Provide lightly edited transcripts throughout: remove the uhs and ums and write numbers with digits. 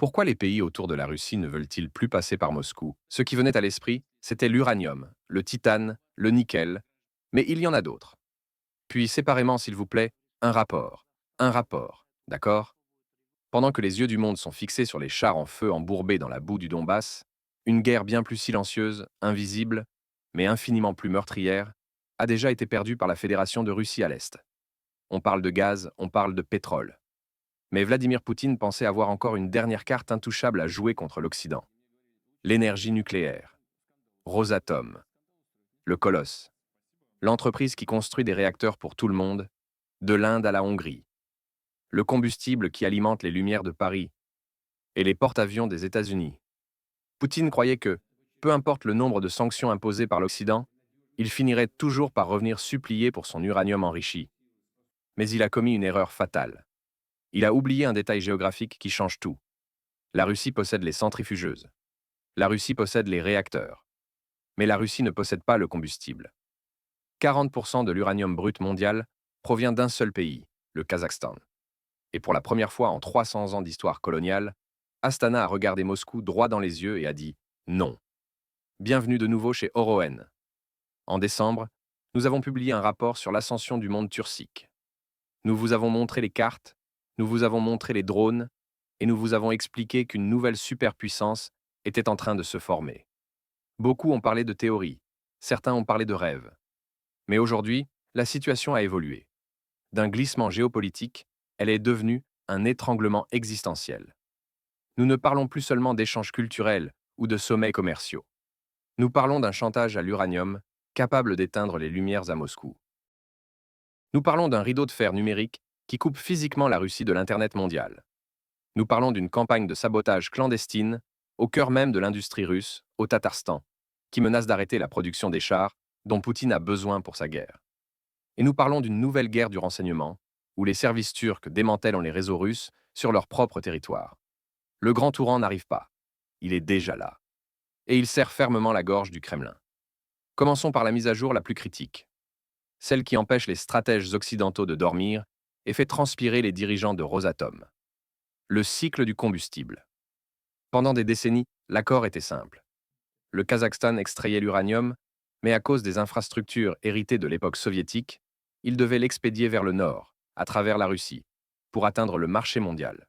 Pourquoi les pays autour de la Russie ne veulent-ils plus passer par Moscou? Ce qui venait à l'esprit, c'était l'uranium, le titane, le nickel, mais il y en a d'autres. Puis séparément, s'il vous plaît, un rapport. Un rapport, d'accord? Pendant que les yeux du monde sont fixés sur les chars en feu embourbés dans la boue du Donbass, une guerre bien plus silencieuse, invisible, mais infiniment plus meurtrière, a déjà été perdue par la Fédération de Russie à l'Est. On parle de gaz, on parle de pétrole. Mais Vladimir Poutine pensait avoir encore une dernière carte intouchable à jouer contre l'Occident. L'énergie nucléaire. Rosatom. Le colosse. L'entreprise qui construit des réacteurs pour tout le monde, de l'Inde à la Hongrie. Le combustible qui alimente les lumières de Paris et les porte-avions des États-Unis. Poutine croyait que, peu importe le nombre de sanctions imposées par l'Occident, il finirait toujours par revenir supplier pour son uranium enrichi. Mais il a commis une erreur fatale. Il a oublié un détail géographique qui change tout. La Russie possède les centrifugeuses. La Russie possède les réacteurs. Mais la Russie ne possède pas le combustible. 40% de l'uranium brut mondial provient d'un seul pays, le Kazakhstan. Et pour la première fois en 300 ans d'histoire coloniale, Astana a regardé Moscou droit dans les yeux et a dit « non ». Bienvenue de nouveau chez Orohen. En décembre, nous avons publié un rapport sur l'ascension du monde turcique. Nous vous avons montré les cartes, nous vous avons montré les drones, et nous vous avons expliqué qu'une nouvelle superpuissance était en train de se former. Beaucoup ont parlé de théorie, certains ont parlé de rêve. Mais aujourd'hui, la situation a évolué. D'un glissement géopolitique, elle est devenue un étranglement existentiel. Nous ne parlons plus seulement d'échanges culturels ou de sommets commerciaux. Nous parlons d'un chantage à l'uranium capable d'éteindre les lumières à Moscou. Nous parlons d'un rideau de fer numérique qui coupe physiquement la Russie de l'Internet mondial. Nous parlons d'une campagne de sabotage clandestine au cœur même de l'industrie russe, au Tatarstan, qui menace d'arrêter la production des chars dont Poutine a besoin pour sa guerre. Et nous parlons d'une nouvelle guerre du renseignement, où les services turcs démantèlent les réseaux russes sur leur propre territoire. Le grand tourant n'arrive pas. Il est déjà là. Et il serre fermement la gorge du Kremlin. Commençons par la mise à jour la plus critique. Celle qui empêche les stratèges occidentaux de dormir et fait transpirer les dirigeants de Rosatom. Le cycle du combustible. Pendant des décennies, l'accord était simple. Le Kazakhstan extrayait l'uranium, mais à cause des infrastructures héritées de l'époque soviétique, il devait l'expédier vers le nord, à travers la Russie, pour atteindre le marché mondial.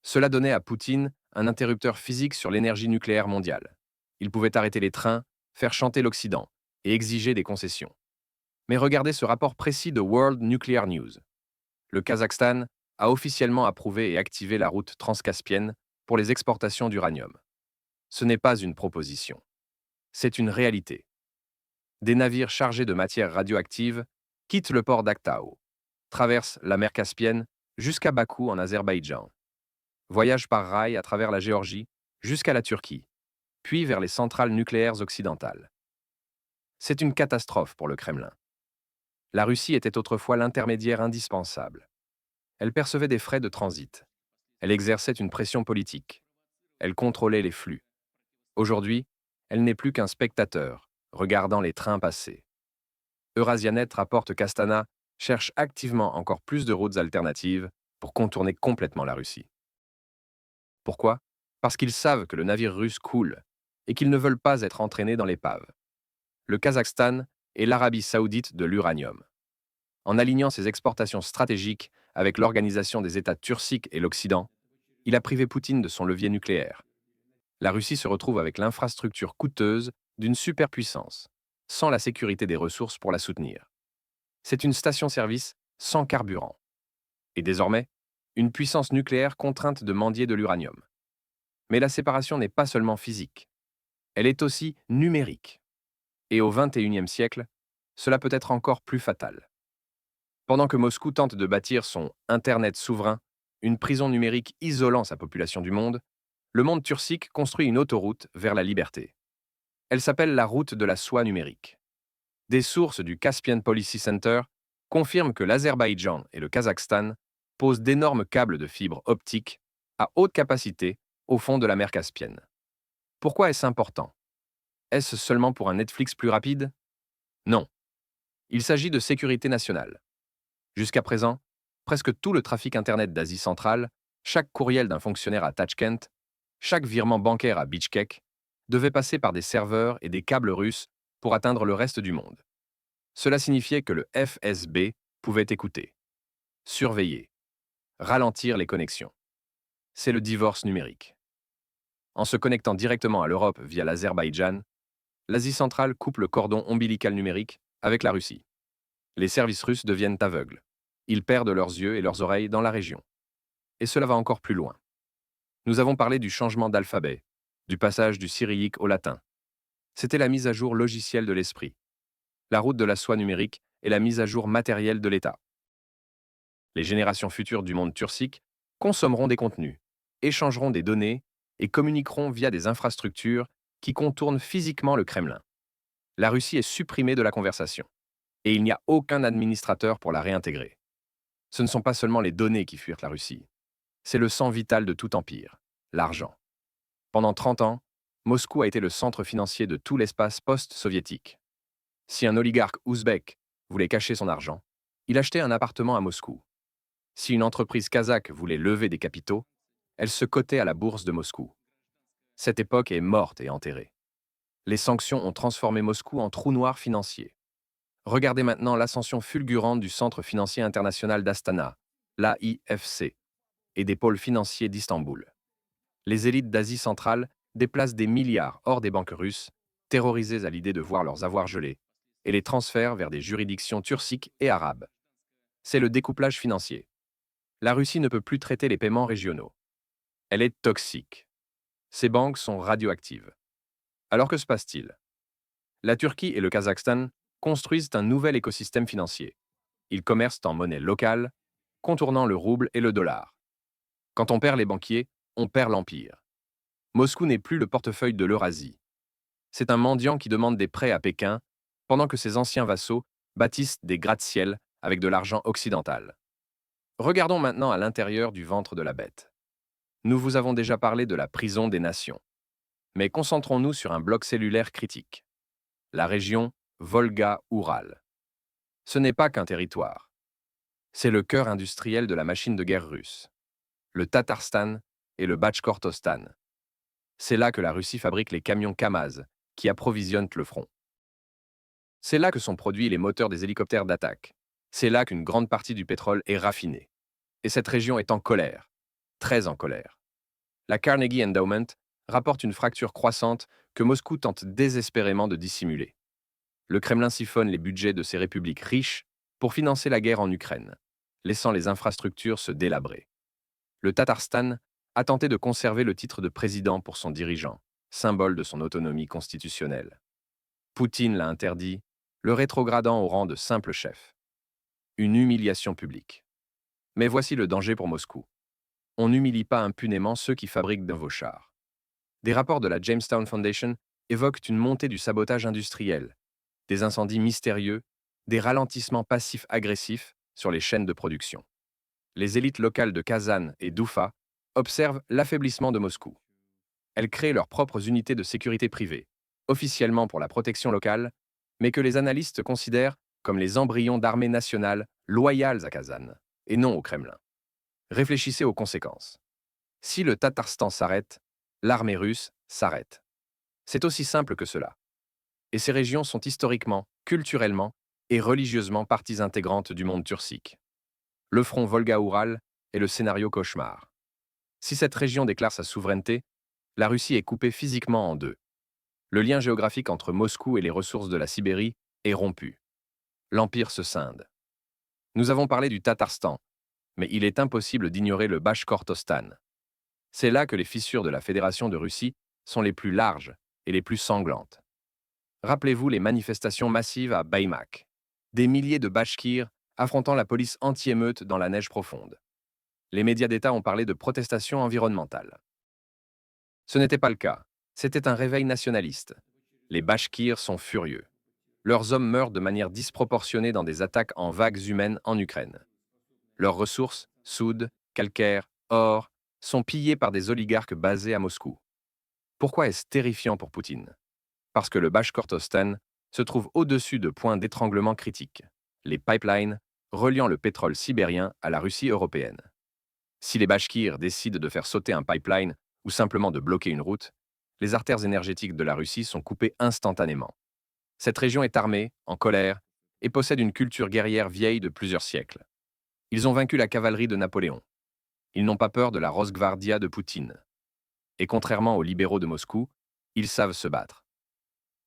Cela donnait à Poutine un interrupteur physique sur l'énergie nucléaire mondiale. Il pouvait arrêter les trains, faire chanter l'Occident et exiger des concessions. Mais regardez ce rapport précis de World Nuclear News. Le Kazakhstan a officiellement approuvé et activé la route transcaspienne pour les exportations d'uranium. Ce n'est pas une proposition. C'est une réalité. Des navires chargés de matières radioactives quittent le port d'Aktau, traversent la mer Caspienne jusqu'à Bakou en Azerbaïdjan, voyagent par rail à travers la Géorgie jusqu'à la Turquie, puis vers les centrales nucléaires occidentales. C'est une catastrophe pour le Kremlin. La Russie était autrefois l'intermédiaire indispensable. Elle percevait des frais de transit. Elle exerçait une pression politique. Elle contrôlait les flux. Aujourd'hui, elle n'est plus qu'un spectateur, regardant les trains passer. Eurasianet rapporte qu'Astana cherche activement encore plus de routes alternatives pour contourner complètement la Russie. Pourquoi? Parce qu'ils savent que le navire russe coule et qu'ils ne veulent pas être entraînés dans l'épave. Le Kazakhstan est l'Arabie saoudite de l'uranium. En alignant ses exportations stratégiques avec l'Organisation des États turciques et l'Occident, il a privé Poutine de son levier nucléaire. La Russie se retrouve avec l'infrastructure coûteuse d'une superpuissance, sans la sécurité des ressources pour la soutenir. C'est une station-service sans carburant. Et désormais, une puissance nucléaire contrainte de mendier de l'uranium. Mais la séparation n'est pas seulement physique. Elle est aussi numérique. Et au XXIe siècle, cela peut être encore plus fatal. Pendant que Moscou tente de bâtir son Internet souverain, une prison numérique isolant sa population du le monde turcique construit une autoroute vers la liberté. Elle s'appelle la route de la soie numérique. Des sources du Caspian Policy Center confirment que l'Azerbaïdjan et le Kazakhstan posent d'énormes câbles de fibres optiques à haute capacité au fond de la mer Caspienne. Pourquoi est-ce important? Est-ce seulement pour un Netflix plus rapide? Non. Il s'agit de sécurité nationale. Jusqu'à présent, presque tout le trafic Internet d'Asie centrale Chaque courriel d'un fonctionnaire à Tachkent, chaque virement bancaire à Bichkek devait passer par des serveurs et des câbles russes pour atteindre le reste du monde. Cela signifiait que le FSB pouvait écouter, surveiller, ralentir les connexions. C'est le divorce numérique. En se connectant directement à l'Europe via l'Azerbaïdjan, l'Asie centrale coupe le cordon ombilical numérique avec la Russie. Les services russes deviennent aveugles. Ils perdent leurs yeux et leurs oreilles dans la région. Et cela va encore plus loin. Nous avons parlé du changement d'alphabet, du passage du cyrillique au latin. C'était la mise à jour logicielle de l'esprit, la route de la soie numérique et la mise à jour matérielle de l'État. Les générations futures du monde turcique consommeront des contenus, échangeront des données et communiqueront via des infrastructures qui contournent physiquement le Kremlin. La Russie est supprimée de la conversation, et il n'y a aucun administrateur pour la réintégrer. Ce ne sont pas seulement les données qui fuirent la Russie, c'est le sang vital de tout empire, l'argent. Pendant 30 ans, Moscou a été le centre financier de tout l'espace post-soviétique. Si un oligarque ouzbek voulait cacher son argent, il achetait un appartement à Moscou. Si une entreprise kazakh voulait lever des capitaux, elle se cotait à la bourse de Moscou. Cette époque est morte et enterrée. Les sanctions ont transformé Moscou en trou noir financier. Regardez maintenant l'ascension fulgurante du Centre financier international d'Astana, l'AIFC, et des pôles financiers d'Istanbul. Les élites d'Asie centrale déplacent des milliards hors des banques russes, terrorisées à l'idée de voir leurs avoirs gelés, et les transfèrent vers des juridictions turciques et arabes. C'est le découplage financier. La Russie ne peut plus traiter les paiements régionaux. Elle est toxique. Ces banques sont radioactives. Alors que se passe-t-il? La Turquie et le Kazakhstan construisent un nouvel écosystème financier. Ils commercent en monnaie locale, contournant le rouble et le dollar. Quand on perd les banquiers, on perd l'empire. Moscou n'est plus le portefeuille de l'Eurasie. C'est un mendiant qui demande des prêts à Pékin, pendant que ses anciens vassaux bâtissent des gratte-ciel avec de l'argent occidental. Regardons maintenant à l'intérieur du ventre de la bête. Nous vous avons déjà parlé de la prison des nations. Mais concentrons-nous sur un bloc cellulaire critique. La région Volga-Oural. Ce n'est pas qu'un territoire. C'est le cœur industriel de la machine de guerre russe. Le Tatarstan et le Bachkortostan. C'est là que la Russie fabrique les camions Kamaz qui approvisionnent le front. C'est là que sont produits les moteurs des hélicoptères d'attaque. C'est là qu'une grande partie du pétrole est raffinée. Et cette région est en colère, très en colère. La Carnegie Endowment rapporte une fracture croissante que Moscou tente désespérément de dissimuler. Le Kremlin siphonne les budgets de ces républiques riches pour financer la guerre en Ukraine, laissant les infrastructures se délabrer. Le Tatarstan a tenté de conserver le titre de président pour son dirigeant, symbole de son autonomie constitutionnelle. Poutine l'a interdit, le rétrogradant au rang de simple chef. Une humiliation publique. Mais voici le danger pour Moscou. On n'humilie pas impunément ceux qui fabriquent de vos chars. Des rapports de la Jamestown Foundation évoquent une montée du sabotage industriel, des incendies mystérieux, des ralentissements passifs agressifs sur les chaînes de production. Les élites locales de Kazan et d'Oufa observent l'affaiblissement de Moscou. Elles créent leurs propres unités de sécurité privée, officiellement pour la protection locale, mais que les analystes considèrent comme les embryons d'armées nationales loyales à Kazan, et non au Kremlin. Réfléchissez aux conséquences. Si le Tatarstan s'arrête, l'armée russe s'arrête. C'est aussi simple que cela. Et ces régions sont historiquement, culturellement et religieusement parties intégrantes du monde turcique. Le front Volga-Oural est le scénario cauchemar. Si cette région déclare sa souveraineté, la Russie est coupée physiquement en deux. Le lien géographique entre Moscou et les ressources de la Sibérie est rompu. L'empire se scinde. Nous avons parlé du Tatarstan, mais il est impossible d'ignorer le Bachkortostan. C'est là que les fissures de la Fédération de Russie sont les plus larges et les plus sanglantes. Rappelez-vous les manifestations massives à Baïmak. Des milliers de Bachkirs affrontant la police anti-émeute dans la neige profonde. Les médias d'État ont parlé de protestations environnementales. Ce n'était pas le cas. C'était un réveil nationaliste. Les Bachkirs sont furieux. Leurs hommes meurent de manière disproportionnée dans des attaques en vagues humaines en Ukraine. Leurs ressources, soude, calcaire, or, sont pillées par des oligarques basés à Moscou. Pourquoi est-ce terrifiant pour Poutine? Parce que le Bachkortostan se trouve au-dessus de points d'étranglement critiques, les pipelines reliant le pétrole sibérien à la Russie européenne. Si les Bachkirs décident de faire sauter un pipeline ou simplement de bloquer une route, les artères énergétiques de la Russie sont coupées instantanément. Cette région est armée, en colère, et possède une culture guerrière vieille de plusieurs siècles. Ils ont vaincu la cavalerie de Napoléon. Ils n'ont pas peur de la Rosgvardia de Poutine. Et contrairement aux libéraux de Moscou, ils savent se battre.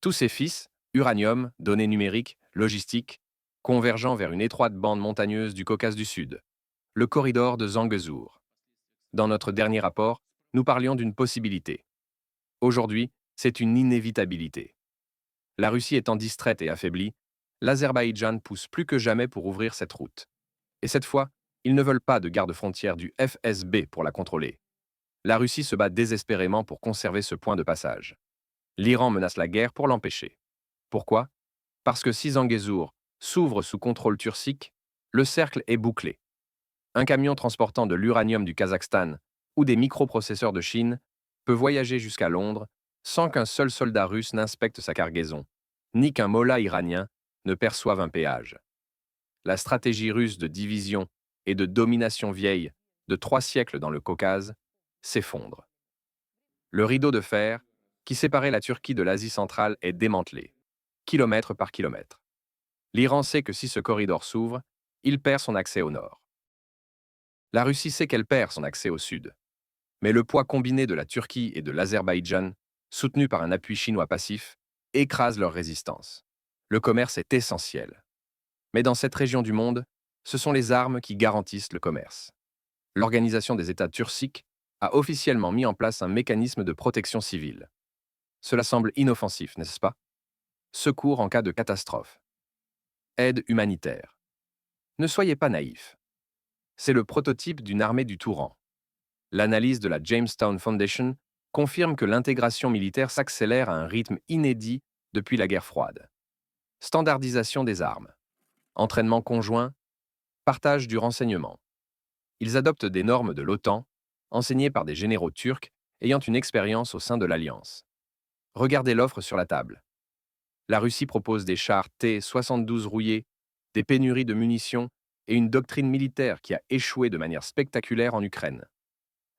Tous ces fils, uranium, données numériques, logistique, convergent vers une étroite bande montagneuse du Caucase du Sud, le corridor de Zangezur. Dans notre dernier rapport, nous parlions d'une possibilité. Aujourd'hui, c'est une inévitabilité. La Russie étant distraite et affaiblie, l'Azerbaïdjan pousse plus que jamais pour ouvrir cette route. Et cette fois, ils ne veulent pas de garde-frontière du FSB pour la contrôler. La Russie se bat désespérément pour conserver ce point de passage. L'Iran menace la guerre pour l'empêcher. Pourquoi? Parce que si Zangezur s'ouvre sous contrôle turcique, le cercle est bouclé. Un camion transportant de l'uranium du Kazakhstan ou des microprocesseurs de Chine peut voyager jusqu'à Londres sans qu'un seul soldat russe n'inspecte sa cargaison, ni qu'un mollah iranien ne perçoive un péage. La stratégie russe de division et de domination vieille de 3 siècles dans le Caucase s'effondre. Le rideau de fer qui séparait la Turquie de l'Asie centrale est démantelé, kilomètre par kilomètre. L'Iran sait que si ce corridor s'ouvre, il perd son accès au nord. La Russie sait qu'elle perd son accès au sud. Mais le poids combiné de la Turquie et de l'Azerbaïdjan, soutenu par un appui chinois passif, écrase leur résistance. Le commerce est essentiel. Mais dans cette région du monde, ce sont les armes qui garantissent le commerce. L'Organisation des États turciques a officiellement mis en place un mécanisme de protection civile. Cela semble inoffensif, n'est-ce pas? Secours en cas de catastrophe. Aide humanitaire. Ne soyez pas naïfs. C'est le prototype d'une armée du tout rang. L'analyse de la Jamestown Foundation confirme que l'intégration militaire s'accélère à un rythme inédit depuis la guerre froide. Standardisation des armes, entraînement conjoint, partage du renseignement. Ils adoptent des normes de l'OTAN, enseignées par des généraux turcs ayant une expérience au sein de l'Alliance. Regardez l'offre sur la table. La Russie propose des chars T-72 rouillés, des pénuries de munitions et une doctrine militaire qui a échoué de manière spectaculaire en Ukraine.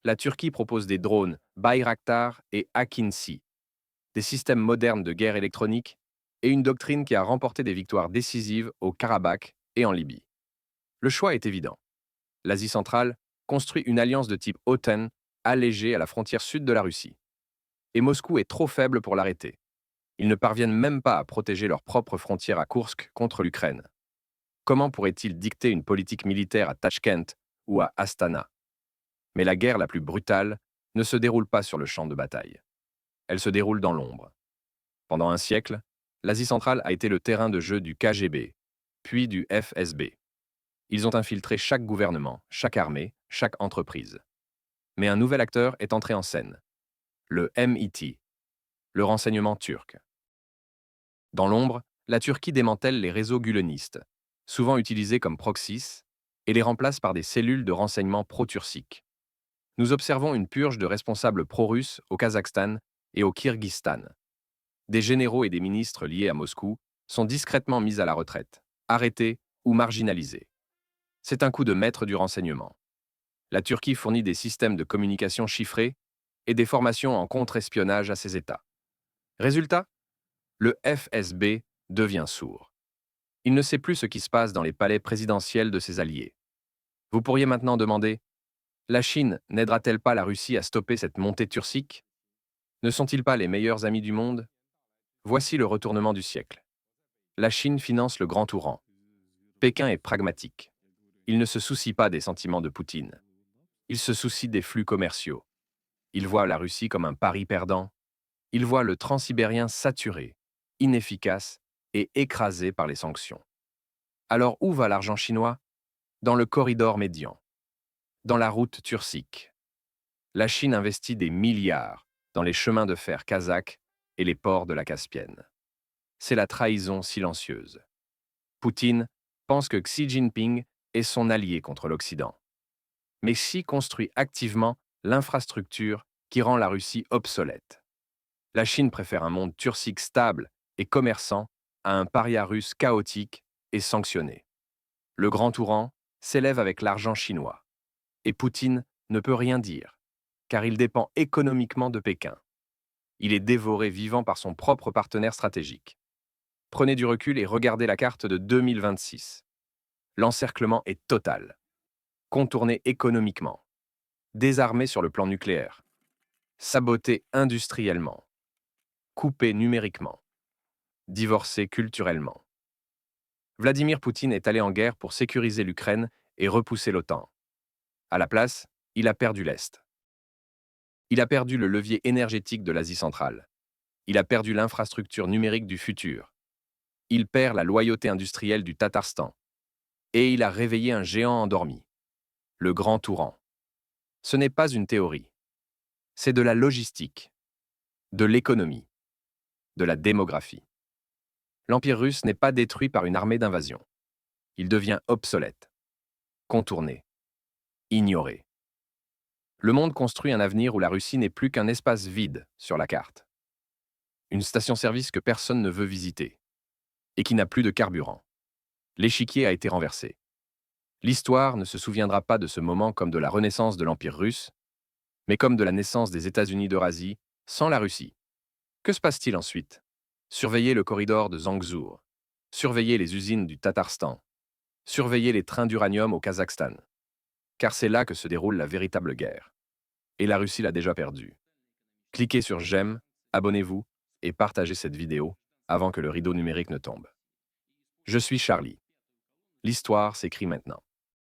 La Turquie propose des drones Bayraktar et Akinci, des systèmes modernes de guerre électronique et une doctrine qui a remporté des victoires décisives au Karabakh et en Libye. Le choix est évident. L'Asie centrale construit une alliance de type OTAN allégée à la frontière sud de la Russie. Et Moscou est trop faible pour l'arrêter. Ils ne parviennent même pas à protéger leurs propres frontières à Koursk contre l'Ukraine. Comment pourraient-ils dicter une politique militaire à Tachkent ou à Astana? Mais la guerre la plus brutale ne se déroule pas sur le champ de bataille. Elle se déroule dans l'ombre. Pendant un siècle, l'Asie centrale a été le terrain de jeu du KGB, puis du FSB. Ils ont infiltré chaque gouvernement, chaque armée, chaque entreprise. Mais un nouvel acteur est entré en scène, le MIT, le renseignement turc. Dans l'ombre, la Turquie démantèle les réseaux gulenistes, souvent utilisés comme proxys, et les remplace par des cellules de renseignement pro-turciques. Nous observons une purge de responsables pro-russes au Kazakhstan et au Kirghizstan. Des généraux et des ministres liés à Moscou sont discrètement mis à la retraite, arrêtés ou marginalisés. C'est un coup de maître du renseignement. La Turquie fournit des systèmes de communication chiffrés et des formations en contre-espionnage à ses États. Résultat, le FSB devient sourd. Il ne sait plus ce qui se passe dans les palais présidentiels de ses alliés. Vous pourriez maintenant demander, la Chine n'aidera-t-elle pas la Russie à stopper cette montée turcique? Ne sont-ils pas les meilleurs amis du monde? Voici le retournement du siècle. La Chine finance le Grand Ouran. Pékin est pragmatique. Il ne se soucie pas des sentiments de Poutine. Il se soucie des flux commerciaux. Il voit la Russie comme un pari perdant. Il voit le transsibérien saturé, inefficace et écrasé par les sanctions. Alors où va l'argent chinois? Dans le corridor médian. Dans la route turcique. La Chine investit des milliards dans les chemins de fer kazakhs et les ports de la Caspienne. C'est la trahison silencieuse. Poutine pense que Xi Jinping est son allié contre l'Occident. Mais Xi construit activement l'infrastructure qui rend la Russie obsolète. La Chine préfère un monde turcique stable et commerçant à un paria russe chaotique et sanctionné. Le Grand Ouran s'élève avec l'argent chinois. Et Poutine ne peut rien dire, car il dépend économiquement de Pékin. Il est dévoré vivant par son propre partenaire stratégique. Prenez du recul et regardez la carte de 2026. L'encerclement est total. Contourné économiquement, désarmé sur le plan nucléaire, saboté industriellement, coupé numériquement, divorcé culturellement. Vladimir Poutine est allé en guerre pour sécuriser l'Ukraine et repousser l'OTAN. À la place, il a perdu l'Est. Il a perdu le levier énergétique de l'Asie centrale. Il a perdu l'infrastructure numérique du futur. Il perd la loyauté industrielle du Tatarstan. Et il a réveillé un géant endormi, le Grand Touran. Ce n'est pas une théorie. C'est de la logistique, de l'économie, de la démographie. L'Empire russe n'est pas détruit par une armée d'invasion. Il devient obsolète, contourné, ignoré. Le monde construit un avenir où la Russie n'est plus qu'un espace vide sur la carte. Une station-service que personne ne veut visiter et qui n'a plus de carburant. L'échiquier a été renversé. L'histoire ne se souviendra pas de ce moment comme de la renaissance de l'Empire russe, mais comme de la naissance des États-Unis d'Eurasie sans la Russie. Que se passe-t-il ensuite? Surveiller le corridor de Zangezur, surveiller les usines du Tatarstan, surveiller les trains d'uranium au Kazakhstan. Car c'est là que se déroule la véritable guerre. Et la Russie l'a déjà perdue. Cliquez sur j'aime, abonnez-vous et partagez cette vidéo avant que le rideau numérique ne tombe. Je suis Charlie. L'histoire s'écrit maintenant.